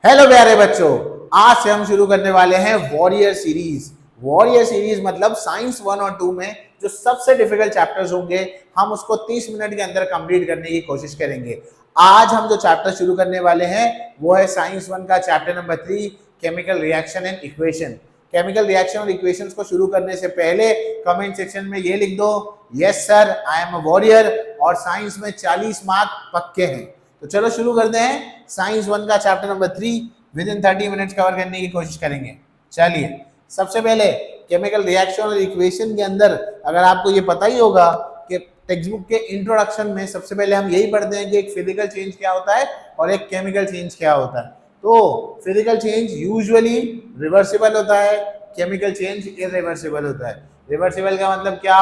Hello प्यारे बच्चों, आज से हम शुरू करने वाले हैं वॉरियर सीरीज। वॉरियर सीरीज मतलब साइंस 1 और 2 में जो सबसे डिफिकल्ट चैप्टर्स होंगे हम उसको 30 मिनट के अंदर कंप्लीट करने की कोशिश करेंगे। आज हम जो चैप्टर शुरू करने वाले हैं वो है साइंस 1 का chapter number 3, chemical reaction and equation. Chemical reaction और इक्वेशंस को शुरू करने से पहले कमेंट सेक्शन में ये लिख दो, yes sir I am a warrior, और साइंस में 40 मार्क पक्के हैं। तो चलो शुरू करते हैं। साइंस 1 का chapter number 3 with in 30 minutes cover करने की कोशिश करेंगे। चलिए, सबसे पहले केमिकल रिएक्शन और इक्वेशन के अंदर अगर आपको ये पता ही होगा कि टेक्स्ट बुक के इंट्रोडक्शन में सबसे पहले हम यही पढ़ते हैं कि एक फिजिकल चेंज क्या होता है और एक केमिकल चेंज क्या होता है। तो फिजिकल चेंज यूजुअली रिवर्सिबल होता है, केमिकल चेंज इरिवर्सिबल होता है। रिवर्सिबल का मतलब क्या?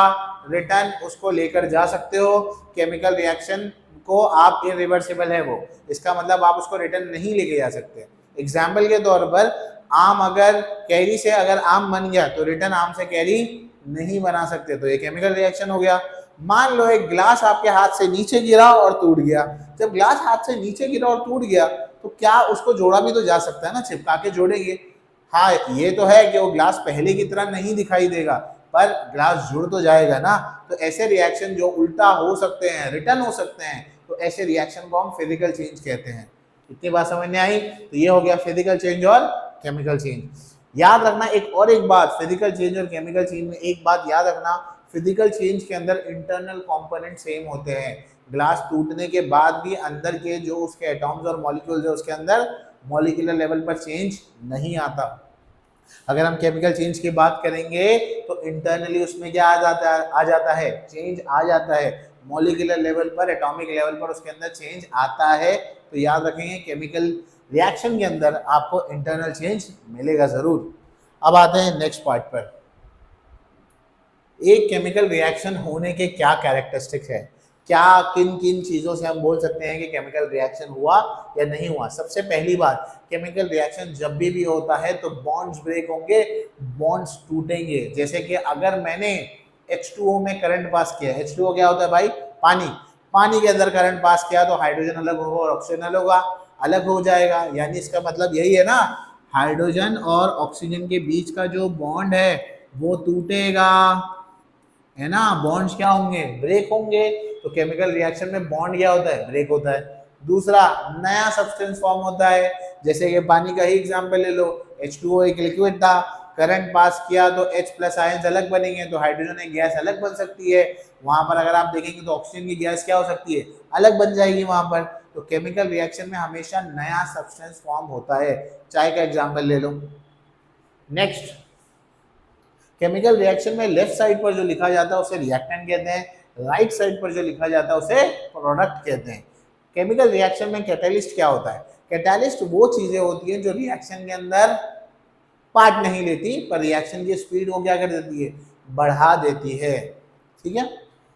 रिटर्न उसको लेकर जा सकते हो। केमिकल रिएक्शन को आप इरिवर्सिबल है वो, इसका मतलब आप उसको रिटर्न नहीं लेके जा सकते। एग्जाम्पल के तौर पर आम अगर कैरी से अगर आम बन गया तो रिटर्न आम से कैरी नहीं बना सकते, तो ये केमिकल रिएक्शन हो गया। मान लो एक ग्लास आपके हाथ से नीचे गिरा और टूट गया। जब ग्लास हाथ से नीचे गिरा और टूट गया तो क्या उसको जोड़ा भी तो जा सकता है ना, चिपका के जोड़ेंगे। हाँ, ये तो है कि वो ग्लास पहले की तरह नहीं दिखाई देगा पर ग्लास जुड़ तो जाएगा ना। तो ऐसे रिएक्शन जो उल्टा हो सकते हैं, रिटर्न हो सकते हैं, तो ऐसे रिएक्शन को हम फिजिकल चेंज कहते हैं। इतनी बात समझ में आई? तो ये हो गया फिजिकल चेंज और केमिकल चेंज। याद रखना एक बात, फिजिकल चेंज और केमिकल चेंज में एक बात याद रखना, फिजिकल चेंज के अंदर इंटरनल कंपोनेंट सेम होते हैं। ग्लास टूटने के बाद भी अंदर के जो उसके एटॉम्स और मॉलिक्यूल्स है उसके अंदर मॉलिक्यूलर लेवल पर चेंज नहीं आता। अगर हम केमिकल चेंज की बात करेंगे तो इंटरनली उसमें क्या आ जाता है चेंज आ जाता है। मॉलिक्यूलर लेवल पर, एटॉमिक लेवल पर उसके अंदर चेंज आता है। तो याद रखेंगे केमिकल रिएक्शन के अंदर आपको इंटरनल चेंज मिलेगा जरूर। अब आते हैं नेक्स्ट पार्ट पर। एक केमिकल रिएक्शन होने के क्या कैरेक्टरिस्टिक्स है, क्या किन किन चीजों से हम बोल सकते हैं कि केमिकल रिएक्शन हुआ या नहीं हुआ। सबसे पहली बात, केमिकल रिएक्शन जब भी होता है तो बॉन्ड्स ब्रेक होंगे, बॉन्ड्स टूटेंगे। जैसे कि अगर मैंने H2O में करंट पास किया, H2O क्या होता है भाई? पानी। पानी के अंदर करंट पास किया तो हाइड्रोजन अलग होगा और ऑक्सीजन अलग होगा, अलग हो जाएगा। यानी इसका मतलब यही है ना, हाइड्रोजन और ऑक्सीजन के बीच का जो बॉन्ड है वो टूटेगा, है ना। बॉन्ड्स क्या होंगे? ब्रेक होंगे। तो केमिकल रिएक्शन में बॉन्ड क्या होता है? ब्रेक होता है। दूसरा, नया सब्सटेंस फॉर्म होता है। जैसे कि पानी का ही एग्जांपल ले लो, H2O एक लिक्विड था, करंट पास किया तो H+ आयंस अलग बनेंगे, तो हाइड्रोजन एक गैस अलग बन सकती है। वहां पर अगर आप देखेंगे तो ऑक्सीजन की गैस क्या हो सकती है? अलग बन जाएगी वहां पर। तो केमिकल रिएक्शन में हमेशा नया सब्सटेंस फॉर्म होता है। चाय का एग्जाम्पल ले लो। नेक्स्ट, केमिकल रिएक्शन में लेफ्ट साइड पर जो लिखा जाता है उसे रिएक्टेंट कहते हैं, राइट साइड पर जो लिखा जाता है उसे प्रोडक्ट कहते हैं। केमिकल रिएक्शन में कैटलिस्ट क्या होता है? कैटलिस्ट वो चीजें होती हैं जो रिएक्शन के अंदर पार्ट नहीं लेती पर रिएक्शन की स्पीड को क्या कर देती है? बढ़ा देती है। ठीक है,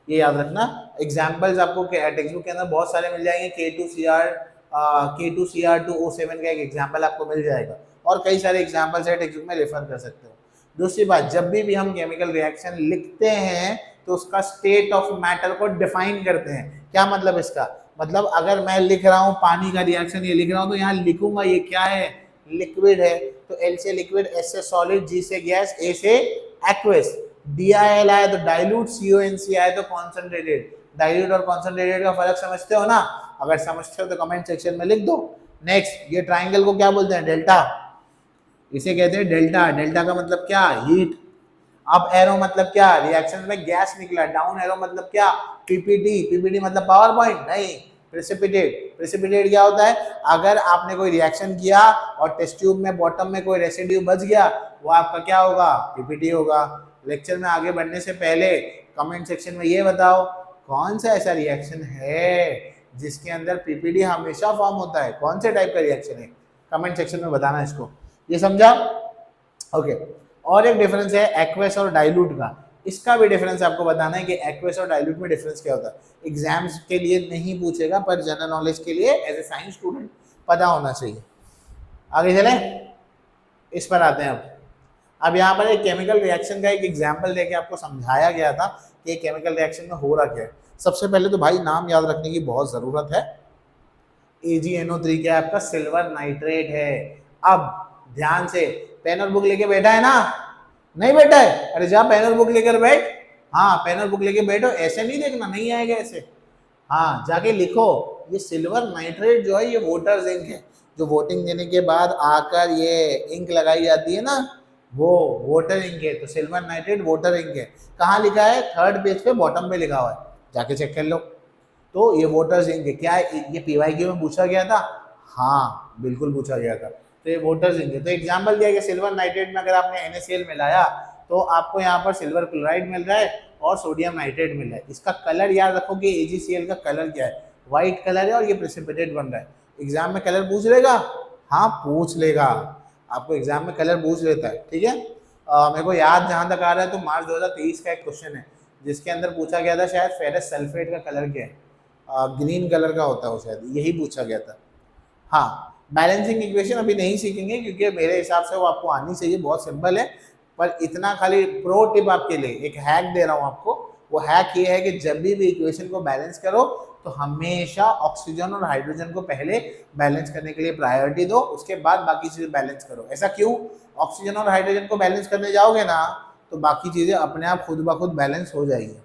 ये याद रखना। एग्जाम्पल्स आपको टेक्स्ट बुक के अंदर बहुत सारे मिल जाएंगे। K2Cr2O7 का एक एग्जाम्पल आपको मिल जाएगा और कई सारे एग्जाम्पल्स है, टेक्स्ट बुक में रेफर कर सकते हो। दूसरी बात, जब भी हम केमिकल रिएक्शन लिखते हैं तो उसका स्टेट ऑफ मैटर को डिफाइन करते हैं। क्या मतलब इसका? मतलब अगर मैं लिख रहा हूँ पानी का रिएक्शन ये लिख रहा हूँ तो यहाँ लिखूंगा ये क्या है? लिक्विड है। तो L से लिक्विड, S से सॉलिड, G से गैस, A से एक्वस, DIL आया तो डाइल्यूट, CONC आया तो कॉन्सेंट्रेटेड। डाइल्यूट और कॉन्सेंट्रेटेड का फर्क समझते हो ना? अगर समझते हो तो कमेंट सेक्शन में लिख दो। नेक्स्ट, ये ट्राइंगल को क्या बोलते हैं? डेल्टा। इसे कहते हैं डेल्टा। डेल्टा का मतलब क्या? हीट। अप एरो मतलब क्या? रिएक्शन में गैस निकला। डाउन एरो मतलब क्या? पीपीटी। पीपीटी मतलब पावर पॉइंट नहीं, प्रेसिपिटेट। प्रेसिपिटेट क्या होता है? अगर आपने कोई रिएक्शन किया और टेस्ट ट्यूब में बॉटम में कोई रेसिड्यू बच गया, वो आपका क्या होगा? पीपीटी होगा। लेक्चर में आगे बढ़ने से पहले कमेंट सेक्शन में ये बताओ कौन सा ऐसा रिएक्शन है जिसके अंदर पीपीटी हमेशा फॉर्म होता है? कौन से टाइप का रिएक्शन है? कमेंट सेक्शन में बताना इसको। ये समझा? ओके। और एक डिफरेंस है एक्वस और डाइल्यूट का। इसका भी डिफरेंस आपको बताना है कि एक्वस और डाइल्यूट में डिफरेंस क्या होता है। एग्जाम्स के लिए नहीं पूछेगा पर जनरल नॉलेज के लिए एज ए साइंस स्टूडेंट पता होना चाहिए। आगे चले, इस पर आते हैं। अब यहाँ पर एक केमिकल रिएक्शन का एक एग्जाम्पल देके आपको समझाया गया था कि केमिकल रिएक्शन में हो रहा क्या है। सबसे पहले तो भाई नाम याद रखने की बहुत जरूरत है। AgNO3 क्या है आपका? सिल्वर नाइट्रेट है। अब ध्यान से, पेन और बुक लेके बैठा है ना? नहीं बैठा है? अरे जा पेन और बुक लेकर बैठ। हाँ पेन और बुक लेके बैठो, ऐसे नहीं देखना, नहीं आएगा ऐसे। हाँ जाके लिखो, ये सिल्वर नाइट्रेट जो है ये वोटर्स इंक है, जो वोटिंग देने के बाद आकर ये इंक लगाई जाती है ना, वो वोटर इंक है। तो सिल्वर नाइट्रेट वोटर इंक है। कहाँ लिखा है? 3rd पेज पे बॉटम पे लिखा हुआ है, जाके चेक कर लो। तो ये वोटर्स इंक है। क्या है ये? PYQ में पूछा गया था। हाँ बिल्कुल पूछा गया था। तो ये वोटर्स इंक है। तो एग्जाम्पल दिया कि सिल्वर नाइट्रेट में अगर आपने NaCl मिलाया तो आपको यहाँ पर सिल्वर क्लोराइड मिल रहा है और सोडियम नाइट्रेट मिल रहा है। इसका कलर याद रखो कि AgCl का कलर क्या है? व्हाइट कलर है और ये प्रेसिपिटेट बन रहा है। एग्जाम में कलर पूछ लेगा? हाँ पूछ लेगा, आपको एग्जाम में कलर पूछ लेता है। ठीक है, मेरे को याद जहां तक आ रहा है तो मार्च 2023 का एक क्वेश्चन है जिसके अंदर पूछा गया था शायद फेरस सल्फेट का कलर क्या है? ग्रीन कलर का होता है वो, शायद यही पूछा गया था। हाँ बैलेंसिंग इक्वेशन अभी नहीं सीखेंगे क्योंकि मेरे हिसाब से वो आपको आनी चाहिए, बहुत सिंपल है। पर इतना खाली प्रो टिप आपके लिए, एक हैक दे रहा हूँ आपको। वो हैक ये है कि जब भी इक्वेशन को बैलेंस करो तो हमेशा ऑक्सीजन और हाइड्रोजन को पहले बैलेंस करने के लिए प्रायोरिटी दो, उसके बाद बाकी चीजें बैलेंस करो। ऐसा क्यों? ऑक्सीजन और हाइड्रोजन को बैलेंस करने जाओगे ना तो बाकी चीजें अपने आप खुद ब खुद बैलेंस हो जाएगी।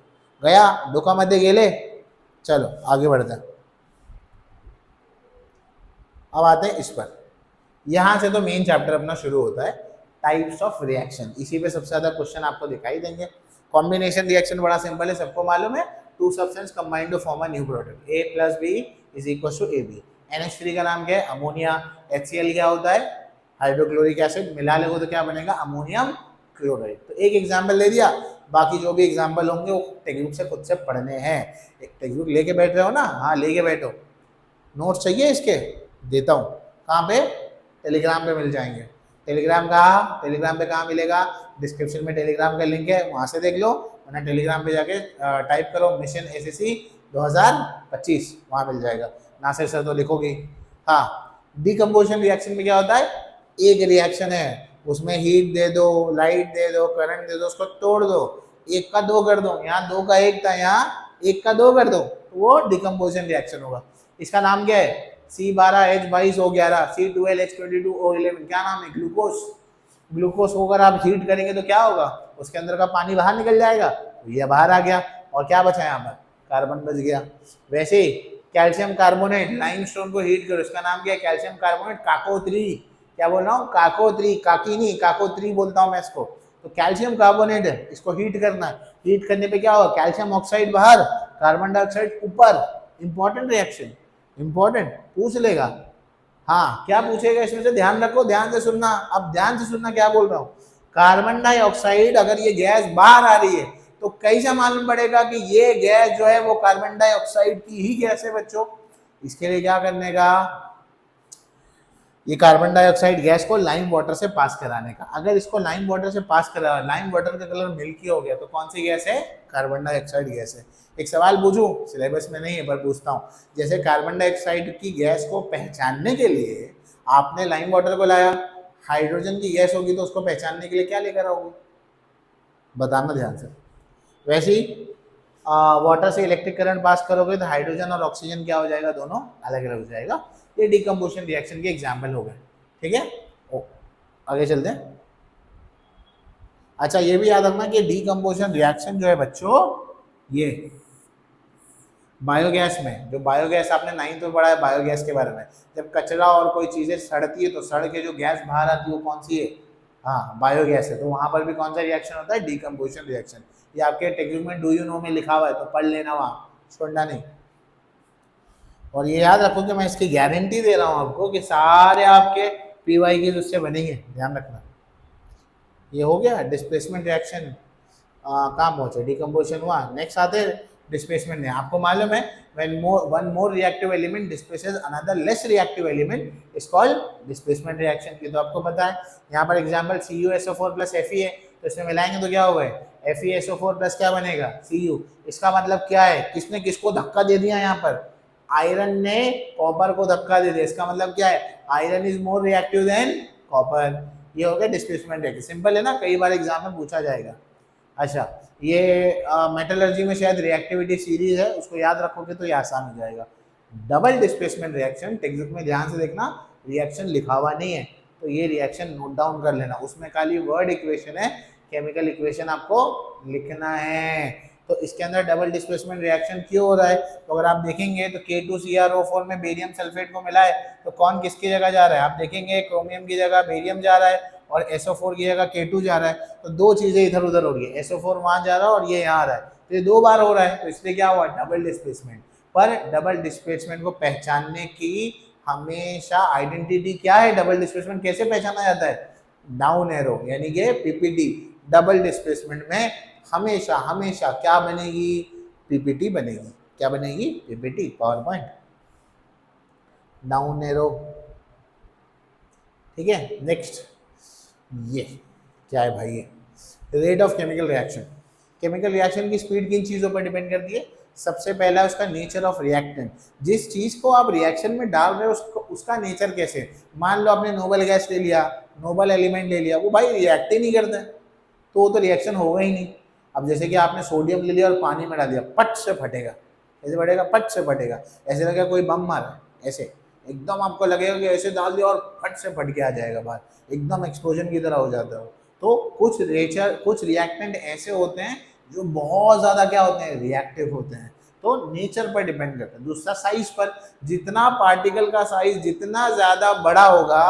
गया धोखा मध्य गेले। चलो आगे बढ़ते हैं। अब आते हैं इस पर। यहां से तो मेन चैप्टर अपना शुरू होता है, टाइप्स ऑफ रिएक्शन। इसी पे सबसे ज्यादा क्वेश्चन आपको दिखाई देंगे। कॉम्बिनेशन रिएक्शन बड़ा सिंपल है, सबको मालूम है। Two substance combined to form a new product, A + B = AB। NH3 का नाम क्या है? अमोनिया। HCl क्या होता है? Hydrochloric acid. मिला लेगो तो क्या बनेगा? Ammonium chloride. तो एक एग्जाम्पल दे दिया, बाकी जो भी एग्जाम्पल होंगे वो टेक्स्ट बुक से खुद से पढ़ने हैं। एक टेक्स्ट बुक लेके बैठ रहे हो ना? हाँ लेके बैठो। नोट्स चाहिए इसके? देता हूँ। कहाँ पे? टेलीग्राम पे मिल जाएंगे। टेलीग्राम कहाँ? टेलीग्राम पे कहाँ मिलेगा? डिस्क्रिप्शन में टेलीग्राम का लिंक है, वहाँ से देख लो, वरना टेलीग्राम पे जाके टाइप करो मिशन SSC 2025, वहाँ मिल जाएगा। नासिर सर तो लिखोगे। हाँ डिकम्पोजिशन रिएक्शन में क्या होता है? एक रिएक्शन है, उसमें हीट दे दो, लाइट दे दो, करंट दे दो, उसको तोड़ दो, 1 का 2 कर दो। यहाँ 2 का 1 था, यहाँ 1 का 2 कर दो, तो वो डिकम्पोजिशन रिएक्शन होगा। इसका नाम क्या है? C12H22O11, C12H22O11। क्या नाम है? ग्लूकोज। ग्लूकोज को अगर आप हीट करेंगे तो क्या होगा? उसके अंदर का पानी बाहर निकल जाएगा, तो ये बाहर आ गया, और क्या बचा यहाँ पर? कार्बन बच गया। वैसे ही कैल्शियम कार्बोनेट, लाइमस्टोन को हीट करो, इसका नाम क्या है? कैल्शियम कार्बोनेट काको3। क्या बोल रहा हूँ? काको3, काकी नहीं, काको3 बोलता हूँ मैं इसको। तो कैल्शियम कार्बोनेट है, इसको हीट करना है। हीट करने पे क्या होगा? कैल्शियम ऑक्साइड बाहर, कार्बन डाइऑक्साइड ऊपर। इंपॉर्टेंट रिएक्शन, इंपॉर्टेंट, पूछ लेगा। हाँ क्या पूछेगा इसमें से? ध्यान रखो, ध्यान से सुनना। अब ध्यान से सुनना क्या बोल रहा हूँ। कार्बन डाइऑक्साइड, अगर ये गैस बाहर आ रही है तो कैसे मालूम पड़ेगा कि ये गैस जो है वो कार्बन डाइऑक्साइड की ही गैस है बच्चों? इसके लिए क्या करने का? ये कार्बन डाइऑक्साइड गैस को लाइम वाटर से पास कराने का। अगर इसको लाइम वाटर से पास करा, लाइम वाटर का कलर मिल्की हो गया, तो कौन सी गैस है? कार्बन डाइऑक्साइड गैस है। एक सवाल पूछूं, सिलेबस में नहीं है पर पूछता हूँ। जैसे कार्बन डाइऑक्साइड की गैस को पहचानने के लिए आपने लाइम वाटर को लाया, हाइड्रोजन की गैस होगी तो उसको पहचानने के लिए क्या लेकर आओगे? बताना ध्यान से। वैसे ही वाटर से इलेक्ट्रिक करंट पास करोगे तो हाइड्रोजन और ऑक्सीजन क्या हो जाएगा? दोनों अलग अलग हो जाएगा। ये डिकम्पोजिशन रिएक्शन के एग्जाम्पल हो गए। ठीक है, आगे चलते हैं। अच्छा ये भी याद रखना कि डिकम्पोजिशन रिएक्शन जो है बच्चों, ये बायोगैस में, जो बायोगैस आपने 9th में पढ़ा है बायोगैस के बारे में, जब कचरा और कोई चीजें सड़ती है तो सड़ के जो गैस बाहर आती है वो कौन सी है? हाँ बायोगैस है। तो वहां पर भी कौन सा रिएक्शन होता है? Decomposition reaction. ये आपके टेक्स्ट में डू यू नो में लिखा हुआ है, तो पढ़ लेना, वहाँ छोड़ना नहीं। और ये याद रखो कि मैं इसकी गारंटी दे रहा हूँ आपको कि सारे आपके PYQ उससे बनेंगे, ध्यान रखना। ये हो गया डिस्प्लेसमेंट रिएक्शन। कहाँ पहुंचे? डिकम्पोजिशन हुआ। नेक्स्ट आते डिस्प्लेसमेंट है। आपको मालूम है when one more reactive element displaces another less reactive element is called displacement reaction। ये तो आपको पता है। यहाँ पर एग्जांपल CuSO4 + Fe है, तो इसमें मिलाएंगे तो क्या होगा? FeSO4 + क्या बनेगा? Cu। इसका मतलब क्या है? किसने किसको धक्का दे दिया? यहाँ पर आयरन ने कॉपर को धक्का दे दिया। इसका मतलब क्या है? Iron is more reactive than copper. ये हो गया डिस्प्लेसमेंट रिएक्शन। सिंपल है ना, कई बार एग्जाम में पूछा जाएगा। अच्छा ये मेटलर्जी में शायद रिएक्टिविटी सीरीज है, उसको याद रखोगे तो ये आसान हो जाएगा। Double displacement reaction, text book में ध्यान से देखना, रिएक्शन लिखा हुआ नहीं है, तो ये रिएक्शन नोट डाउन कर लेना, उसमें खाली वर्ड इक्वेशन है, केमिकल इक्वेशन आपको लिखना है। तो इसके अंदर डबल डिस्प्लेसमेंट रिएक्शन क्यों हो रहा है, तो अगर आप देखेंगे तो K2CrO4 में बेरियम सल्फेट को मिला है, तो कौन किसकी जगह जा रहा है, आप देखेंगे क्रोमियम की जगह बेरियम जा रहा है और SO4 की जगह K2 जा रहा है, तो दो चीजें इधर उधर हो रही है, SO4 वहां जा रहा है और ये यहाँ आ रहा है, तो ये दो बार हो रहा है, तो इसलिए क्या हुआ, डबल डिस्प्लेसमेंट। पर डबल डिस्प्लेसमेंट को पहचानने की हमेशा आइडेंटिटी क्या है, डबल डिस्प्लेसमेंट कैसे पहचाना जाता है, डाउन एरो यानी कि पीपीटी। डबल डिस्प्लेसमेंट में हमेशा हमेशा क्या बनेगी, पीपीटी बनेगी। क्या बनेगी, PPT, power point, down arrow. ठीक है, नेक्स्ट ये क्या है भाई, ये rate of chemical reaction. Chemical reaction की स्पीड किन चीजों पर डिपेंड करती है, सबसे पहला उसका नेचर ऑफ रिएक्टेंट, जिस चीज को आप रिएक्शन में डाल रहे हो उसका नेचर कैसे। मान लो आपने नोबल गैस ले लिया, नोबल एलिमेंट ले लिया, वो भाई रिएक्ट ही नहीं करता है, तो वो तो रिएक्शन होगा ही नहीं। अब जैसे कि आपने सोडियम ले लिया और पानी में डाल दिया, पट से फटेगा, ऐसे फटेगा, पट से फटेगा, ऐसे लगेगा कोई बम मारा, ऐसे एकदम आपको लगेगा कि ऐसे डाल दिया और फट से फट के आ जाएगा बाहर, एकदम एक्सप्लोजन की तरह हो जाता है। तो कुछ रिएक्टेंट ऐसे होते हैं जो बहुत ज्यादा क्या होते हैं, रिएक्टिव होते हैं, तो नेचर पर डिपेंड करता है। दूसरा साइज पर, जितना पार्टिकल का साइज जितना ज्यादा बड़ा होगा,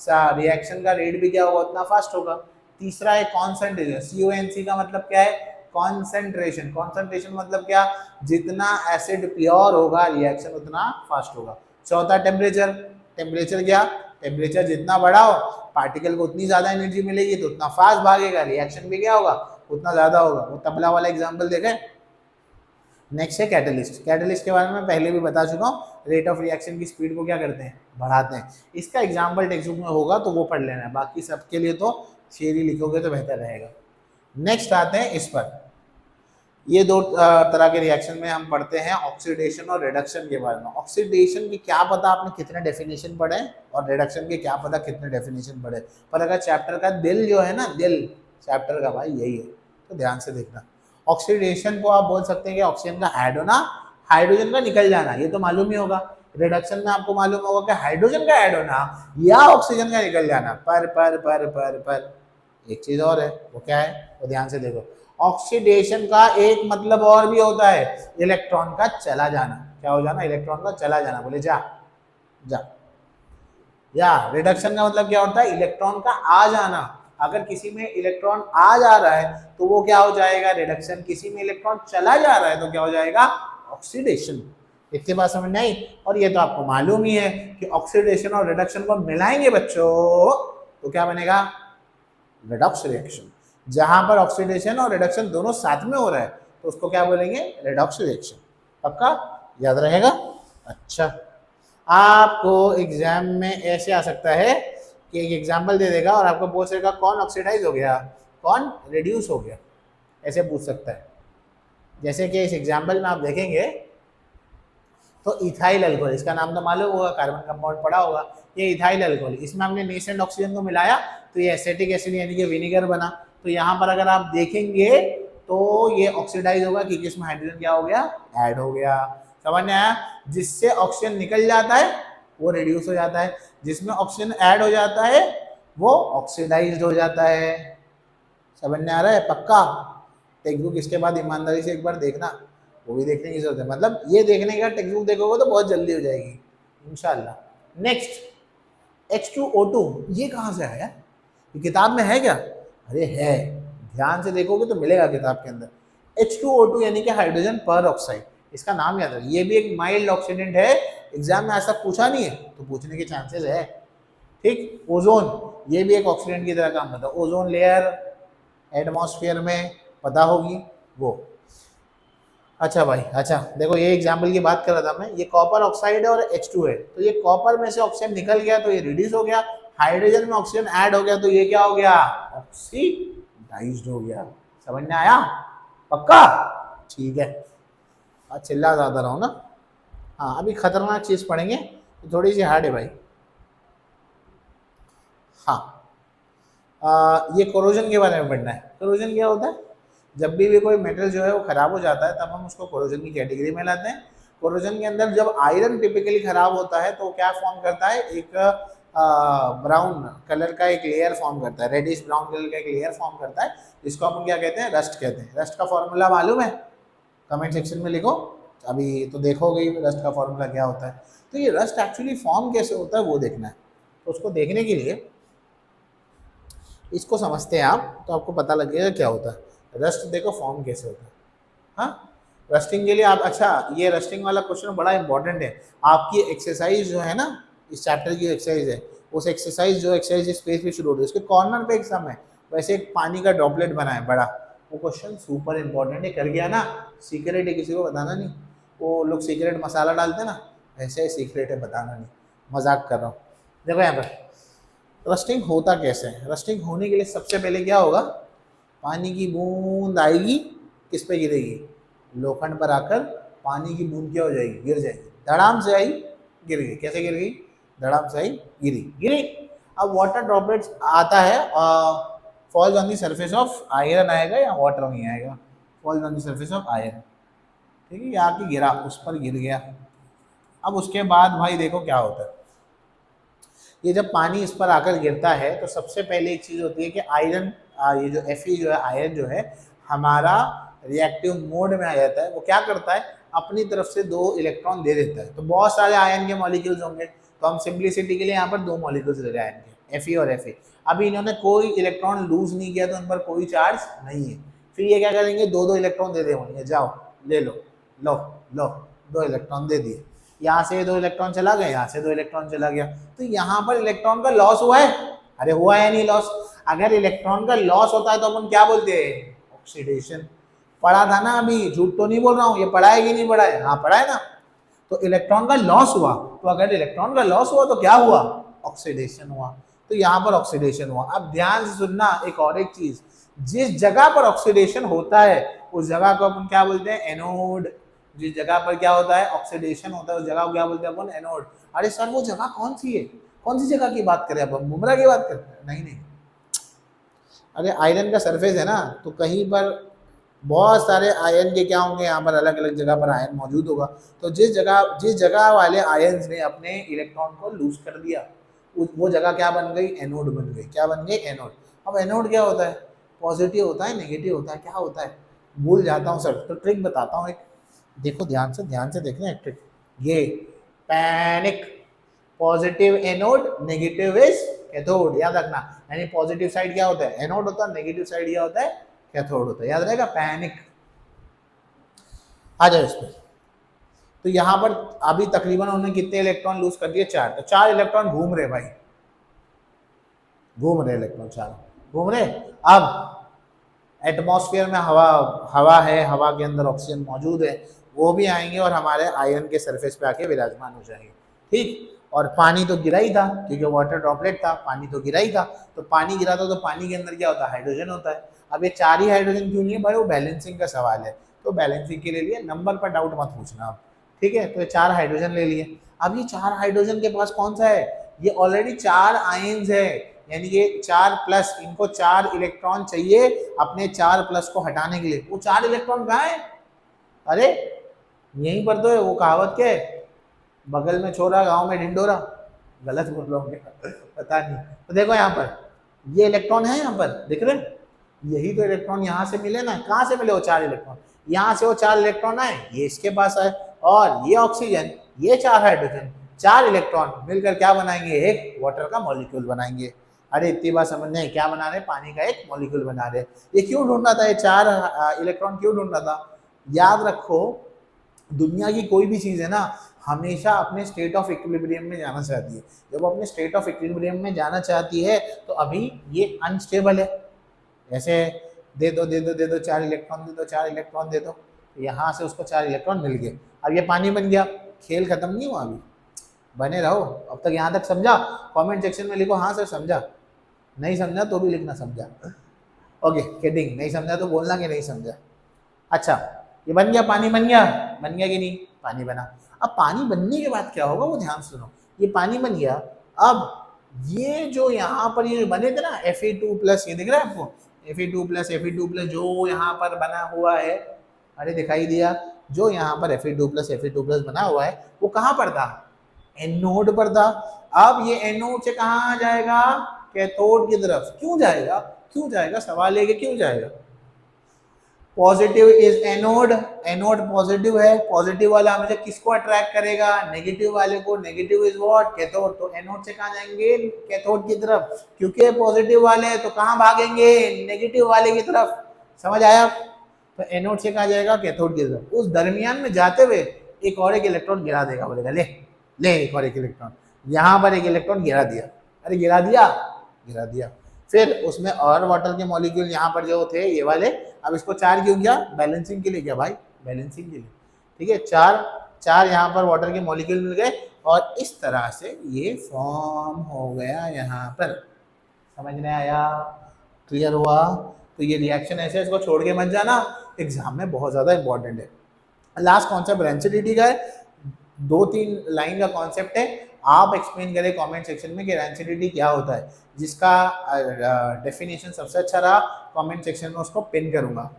रिएक्शन का रेट भी क्या होगा, उतना फास्ट होगा। तीसरा है कॉन्सेंट्रेशन, CONC का मतलब क्या है, कॉन्सेंट्रेशन। कॉन्सेंट्रेशन मतलब क्या, जितना एसिड प्योर होगा रिएक्शन उतना फास्ट होगा। चौथा टेम्परेचर, टेम्परेचर क्या, टेम्परेचर जितना बड़ा हो पार्टिकल को उतनी ज्यादा एनर्जी मिलेगी, तो उतना फास्ट भागेगा, रिएक्शन भी क्या होगा, उतना ज्यादा होगा। वो तबला वाला एग्जांपल देखें। नेक्स्ट है कैटलिस्ट। कैटलिस्ट के बारे में पहले भी बता चुका हूँ, रेट ऑफ रिएक्शन की स्पीड को क्या करते हैं, बढ़ाते हैं। इसका एग्जांपल टेक्स्ट बुक में होगा तो वो पढ़ लेना है, बाकी सबके लिए तो थियरी लिखोगे तो बेहतर रहेगा। नेक्स्ट आते हैं इस पर, ये दो तरह के रिएक्शन में हम पढ़ते हैं ऑक्सीडेशन और रिडक्शन के बारे में। ऑक्सीडेशन की क्या पता आपने कितने डेफिनेशन पढ़े, और रिडक्शन के क्या पता कितने डेफिनेशन पढ़े, पर अगर चैप्टर का दिल जो है ना, दिल चैप्टर का भाई यही है, तो ध्यान से देखना। ऑक्सीडेशन को आप बोल सकते हैं कि ऑक्सीजन का ऐड होना, हाइड्रोजन का निकल जाना, ये तो मालूम ही होगा। रिडक्शन में आपको मालूम होगा कि हाइड्रोजन का ऐड होना या ऑक्सीजन का निकल जाना। पर एक चीज और है, वो क्या है, वो ध्यान से देखो। ऑक्सीडेशन का एक मतलब और भी होता है, इलेक्ट्रॉन का चला जाना। क्या हो जाना, इलेक्ट्रॉन का चला जाना, बोले जा जा। या रिडक्शन का मतलब क्या होता है, इलेक्ट्रॉन का आ जाना। अगर किसी में इलेक्ट्रॉन आ जा रहा है तो वो क्या हो जाएगा, रिडक्शन। किसी में इलेक्ट्रॉन चला जा रहा है तो क्या हो जाएगा, ऑक्सीडेशन। इतनी बात समझ नहीं, और ये तो आपको मालूम ही है कि ऑक्सीडेशन और रिडक्शन को मिलाएंगे बच्चों तो क्या बनेगा, रिडॉक्स रिएक्शन। जहां पर ऑक्सीडेशन और रिडक्शन दोनों साथ में हो रहा है तो उसको क्या बोलेंगे, रिडॉक्स रिएक्शन। पक्का याद रहेगा। अच्छा, आपको एग्जाम में ऐसे आ सकता है कि एक एग्जाम्पल दे देगा और आपको पूछ देगा कौन ऑक्सीडाइज हो गया, कौन रिड्यूस हो गया, ऐसे पूछ सकता है। जैसे कि इस एग्जाम्पल में आप देखेंगे तो इथाइल अल्कोहल, इसका नाम तो मालूम होगा, कार्बन कंपाउंड पड़ा होगा, ये इथाइल अल्कोहल। इसमें हमने नेसेंट ऑक्सीजन को मिलाया तो ये एसिटिक एसिड यानी कि विनेगर बना। तो यहाँ पर अगर आप देखेंगे तो ये ऑक्सीडाइज होगा क्योंकि इसमें हाइड्रोजन क्या हो गया, ऐड हो गया। समझ में आया। जिससे ऑक्सीजन निकल जाता है वो रिड्यूस हो जाता है, जिसमें ऑक्सीजन ऐड हो जाता है वो ऑक्सीडाइज्ड हो जाता है। समझ में आ रहा है। पक्का टेक्स्ट बुक इसके बाद ईमानदारी से एक बार देखना, वो भी देखने की जरूरत है। मतलब ये देखने का टेक्स्ट बुक देखोगे तो बहुत जल्दी हो जाएगी इंशाल्लाह। नेक्स्ट H2O2, ये कहाँ से आया, ये किताब में है क्या, अरे है, ध्यान से देखोगे तो मिलेगा किताब के अंदर। H2O2 यानी कि हाइड्रोजन पर ऑक्साइड, इसका नाम याद रखिए। ये भी एक माइल्ड ऑक्सीडेंट है, एग्जाम में ऐसा पूछा नहीं है तो पूछने के चांसेस है। ठीक, ओजोन, ये भी एक ऑक्सीडेंट की तरह काम करता है। ओजोन लेयर एटमॉस्फेयर में पता होगी वो। अच्छा भाई, अच्छा देखो ये एग्जाम्पल की बात कर रहा था मैं, ये कॉपर ऑक्साइड है और H2 है, तो ये कॉपर में से ऑक्सीजन निकल गया तो ये रिड्यूस हो गया, हाइड्रोजन में ऑक्सीजन ऐड हो गया तो ये क्या हो गया, ऑक्सीडाइज्ड हो गया। समझ में आया। पक्का ठीक है, आज चिल्ला ज्यादा रहो ना। हाँ, अभी खतरनाक चीज पढ़ेंगे तो थोड़ी सी हार्ड है भाई। हाँ, ये कोरोजन के बारे में पढ़ना है। कोरोजन क्या होता है, जब भी कोई मेटल जो है वो खराब हो जाता है तब हम उसको कोरोजन की कैटेगरी में लाते हैं। कोरोजन के अंदर जब आयरन टिपिकली खराब होता है तो क्या फॉर्म करता है, एक ब्राउन कलर का एक लेयर फॉर्म करता है, रेडिश ब्राउन कलर का एक लेयर फॉर्म करता है, जिसको अपन क्या कहते हैं, रस्ट कहते हैं। रस्ट का फॉर्मूला मालूम है? कमेंट सेक्शन में लिखो, अभी तो देखोगे ही रस्ट का फॉर्मूला क्या होता है। तो ये रस्ट एक्चुअली फॉर्म कैसे होता है वो देखना है। तो उसको देखने के लिए इसको समझते हैं आप, तो आपको पता लगेगा क्या होता है रस्ट। देखो फॉर्म कैसे होता है। हाँ, रस्टिंग के लिए आप, अच्छा ये रस्टिंग वाला क्वेश्चन बड़ा इंपॉर्टेंट है। आपकी एक्सरसाइज जो है ना, इस चैप्टर की एक्सरसाइज है, उस एक्सरसाइज जो एक्सरसाइज इस पेज पे शुरू होती है उसके कॉर्नर पे एग्जाम है, वैसे एक पानी का ड्रॉपलेट बना है बड़ा, वो क्वेश्चन सुपर इंपॉर्टेंट है। कर गया ना, सीक्रेट है, किसी को बताना नहीं। वो लोग सीक्रेट मसाला डालते हैं ना, ऐसे सीक्रेट है, बताना नहीं, मजाक कर रहा हूँ। देखो यहाँ पर रस्टिंग होता कैसे है। रस्टिंग होने के लिए सबसे पहले क्या होगा, पानी की बूंद आएगी, किस पे गिरेगी, लोखंड पर आकर पानी की बूंद क्या हो जाएगी, गिर जाएगी। धड़ाम से आई, गिर गई। कैसे गिर गई, धड़ाम से आई, गिरी। अब वाटर ड्रॉपलेट्स आता है, falls on the surface of iron आएगा या वाटर नहीं आएगा, falls on the surface of iron. ठीक है, यहाँ की गिरा, उस पर गिर गया। अब उसके बाद भाई देखो क्या होता है, ये जब पानी इस पर आकर गिरता है तो सबसे पहले एक चीज़ होती है कि आयरन, ये जो Fe जो है, आयरन जो है हमारा रिएक्टिव मोड में आ जाता है। वो क्या करता है, अपनी तरफ से 2 इलेक्ट्रॉन दे देता है। तो बहुत सारे आयन के मॉलिक्यूल्स होंगे, तो हम सिंप्लिसिटी के लिए यहाँ पर 2 मॉलिक्यूल्स ले रहे हैं आयन के, Fe और Fe। अभी इन्होंने कोई इलेक्ट्रॉन लूज नहीं किया तो उन पर कोई चार्ज नहीं है। फिर ये क्या करेंगे, 2 इलेक्ट्रॉन दे देंगे, जाओ ले लो, लो 2 इलेक्ट्रॉन दे दिए। यहाँ से 2 इलेक्ट्रॉन चला गया, यहाँ से 2 इलेक्ट्रॉन चला गया, तो यहाँ पर इलेक्ट्रॉन का लॉस हुआ है। अरे हुआ है नहीं लॉस? अगर इलेक्ट्रॉन का लॉस होता है तो अपन क्या बोलते हैं, ऑक्सीडेशन। पढ़ा था ना अभी, झूठ तो नहीं बोल रहा हूँ, ये पढ़ा है कि नहीं पढ़ा है? हाँ पढ़ा है ना। तो इलेक्ट्रॉन का लॉस हुआ, तो अगर इलेक्ट्रॉन का लॉस हुआ तो क्या हुआ, ऑक्सीडेशन हुआ। तो यहाँ पर ऑक्सीडेशन हुआ। अब ध्यान से सुनना एक और एक चीज, जिस जगह पर ऑक्सीडेशन होता है उस जगह को अपन क्या बोलते हैं, एनोड। जिस जगह पर क्या होता है, ऑक्सीडेशन होता है, उस जगह को क्या बोलते हैं अपन, एनोड। अरे सर वो जगह कौन सी है, कौन सी जगह की बात करें अपन, बुमरा की बात करते हैं? नहीं, अरे आयरन का सरफेस है ना, तो कहीं पर बहुत सारे आयन के क्या होंगे, यहाँ पर अलग अलग जगह पर आयन मौजूद होगा। तो जिस जगह वाले आयन्स ने अपने इलेक्ट्रॉन को लूज कर दिया, वो जगह क्या बन गई, एनोड बन गई। क्या बन गई, एनोड। अब एनोड क्या होता है, पॉजिटिव होता है, नेगेटिव होता है, क्या होता है, भूल जाता हूँ सर, तो ट्रिक बताता हूँ एक, देखो ध्यान से देखना एक ट्रिक। ये panic, positive anode, negative is cathode, याद रखना। यानी पॉजिटिव साइड क्या होता है, एनोड होता है, नेगेटिव साइड क्या होता है, कैथोड होता है, याद रहेगा, पैनिक। आ जाओ इस पर। तो यहां पर अभी तकरीबन उन्होंने कितने इलेक्ट्रॉन लूज कर दिए, 4। तो 4 इलेक्ट्रॉन घूम रहे भाई, घूम रहे इलेक्ट्रॉन, 4 घूम रहे। अब एटमॉस्फेयर में हवा है, हवा के अंदर ऑक्सीजन मौजूद है, वो भी आएंगे और हमारे आयरन के सरफेस पे आके विराजमान हो जाएंगे। ठीक, और पानी तो गिरा ही था, क्योंकि वाटर ड्रॉपलेट था, पानी तो गिरा ही था। तो पानी गिरा था तो पानी के अंदर क्या होता है, हाइड्रोजन होता है। अब ये 4 ही हाइड्रोजन क्यों नहीं है भाई, वो बैलेंसिंग का सवाल है, तो बैलेंसिंग के लिए नंबर पर डाउट मत पूछना आप। ठीक है, तो ये 4 हाइड्रोजन ले लिए। अब ये 4 हाइड्रोजन के पास कौन सा है, ये ऑलरेडी 4 आयन्स है, यानी ये 4 प्लस, इनको 4 इलेक्ट्रॉन चाहिए अपने 4 प्लस को हटाने के लिए। वो 4 इलेक्ट्रॉन कहाँ है, अरे यहीं पर तो है, वो कहावत के बगल में छोरा गांव में ढिंडोरा, गलत बोल रहा हूँ पता नहीं। तो देखो यहाँ पर ये इलेक्ट्रॉन है, यहाँ पर दिख रहे, यही तो इलेक्ट्रॉन यहाँ से मिले ना। कहाँ से मिले वो 4 इलेक्ट्रॉन, यहाँ से वो 4 इलेक्ट्रॉन आए, ये इसके पास आए, और ये ऑक्सीजन, ये 4 हाइड्रोजन, 4 इलेक्ट्रॉन मिलकर क्या बनाएंगे, एक वाटर का मॉलिक्यूल बनाएंगे। अरे इतनी बात समझना है, क्या बना रहे, पानी का एक मॉलिक्यूल बना रहे। ये क्यों ढूंढ रहा था, ये 4 इलेक्ट्रॉन क्यों ढूंढ रहा था, याद रखो दुनिया की कोई भी चीज़ है ना, हमेशा अपने स्टेट ऑफ इक्विलिब्रियम में जाना चाहती है। जब अपने स्टेट ऑफ इक्विलिब्रियम में जाना चाहती है तो अभी ये अनस्टेबल है, ऐसे दे दो 4 इलेक्ट्रॉन दे दो, 4 इलेक्ट्रॉन दे दो, यहाँ से उसको 4 इलेक्ट्रॉन मिल गए। अब ये पानी बन गया, खेल खत्म नहीं हुआ अभी, बने रहो। अब तक यहाँ तक समझा, कमेंट सेक्शन में लिखो हाँ सर समझा, नहीं समझा तो भी लिखना समझा। ओके किडिंग, नहीं समझा तो बोलना कि नहीं समझा। अच्छा ये बन गया, पानी बन गया कि नहीं, पानी बना। अब पानी बनने के बाद क्या होगा वो ध्यान सुनो, ये पानी बन गया। अब ये जो यहाँ पर ये बने थे ना Fe2+, ये दिख रहा है आपको, Fe2+, जो यहाँ पर बना हुआ है, अरे दिखाई दिया, जो यहाँ पर Fe2+ बना हुआ है वो कहाँ पर था, एनोड पर था। अब ये एनोड से कहाँ जाएगा, कैथोड की तरफ। क्यों जाएगा, क्यों जाएगा, सवाल है कि क्यों जाएगा। Positive is anode, anode positive है, पॉजिटिव वाला हमेशा किसको अट्रैक्ट करेगा, नेगेटिव वाले को। Negative is what, cathode. तो एनोड से कहाँ जाएंगे, कैथोड की तरफ। क्योंकि पॉजिटिव वाले हैं तो कहाँ भागेंगे, नेगेटिव वाले की तरफ। समझ आया। तो एनोड से कहाँ जाएगा, कैथोड की तरफ। उस दरमियान में जाते हुए एक और एक इलेक्ट्रॉन गिरा देगा, बोलेगा ले ले एक और एक इलेक्ट्रॉन। यहाँ पर एक इलेक्ट्रॉन गिरा दिया, अरे गिरा दिया, गिरा दिया। फिर उसमें और वाटर के मॉलिक्यूल यहाँ पर जो थे ये वाले, अब इसको 4 क्यों किया, बैलेंसिंग के लिए किया भाई, बैलेंसिंग के लिए। ठीक है, 4 यहाँ पर वाटर के मॉलिक्यूल मिल गए और इस तरह से ये फॉर्म हो गया यहाँ पर। समझ में आया, क्लियर हुआ। तो ये रिएक्शन ऐसे, इसको छोड़ के मत जाना, एग्जाम में बहुत ज़्यादा इंपॉर्टेंट है। लास्ट कॉन्सेप्ट रेंसिडिटी का है, 2-3 लाइन का कॉन्सेप्ट है। आप एक्सप्लेन करें कमेंट सेक्शन में कि रेंसिडिटी क्या होता है। जिसका डेफिनेशन सबसे अच्छा रहा कमेंट सेक्शन में उसको पिन करूंगा।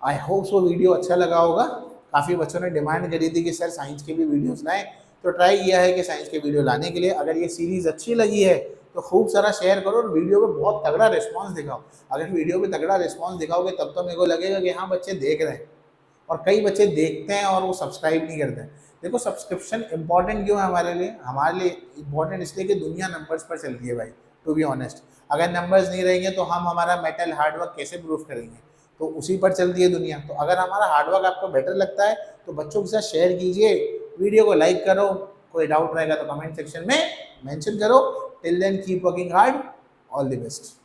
आई होप सो वीडियो अच्छा लगा होगा। काफ़ी बच्चों ने डिमांड करी थी कि सर साइंस के भी वीडियोस लाएं, तो ट्राई किया है कि साइंस के वीडियो लाने के लिए। अगर ये सीरीज़ अच्छी लगी है तो खूब सारा शेयर करो और वीडियो पे बहुत तगड़ा रिस्पॉन्स दिखाओ। अगर वीडियो पे तगड़ा रिस्पॉन्स दिखाओगे तब तो मेरे को लगेगा कि हाँ बच्चे देख रहे हैं। और कई बच्चे देखते हैं और वो सब्सक्राइब नहीं करते हैं। देखो सब्सक्रिप्शन इंपॉर्टेंट क्यों है हमारे लिए, हमारे लिए इंपॉर्टेंट इसलिए कि दुनिया नंबर्स पर चलती है भाई, टू बी ऑनेस्ट। अगर नंबर्स नहीं रहेंगे तो हम हमारा मेटल हार्डवर्क कैसे प्रूफ करेंगे, तो उसी पर चलती है दुनिया। तो अगर हमारा हार्डवर्क आपको बेटर लगता है तो बच्चों के साथ शेयर कीजिए, वीडियो को लाइक करो, कोई डाउट रहेगा तो कमेंट सेक्शन में मेंशन करो। Till then keep working hard, all the best.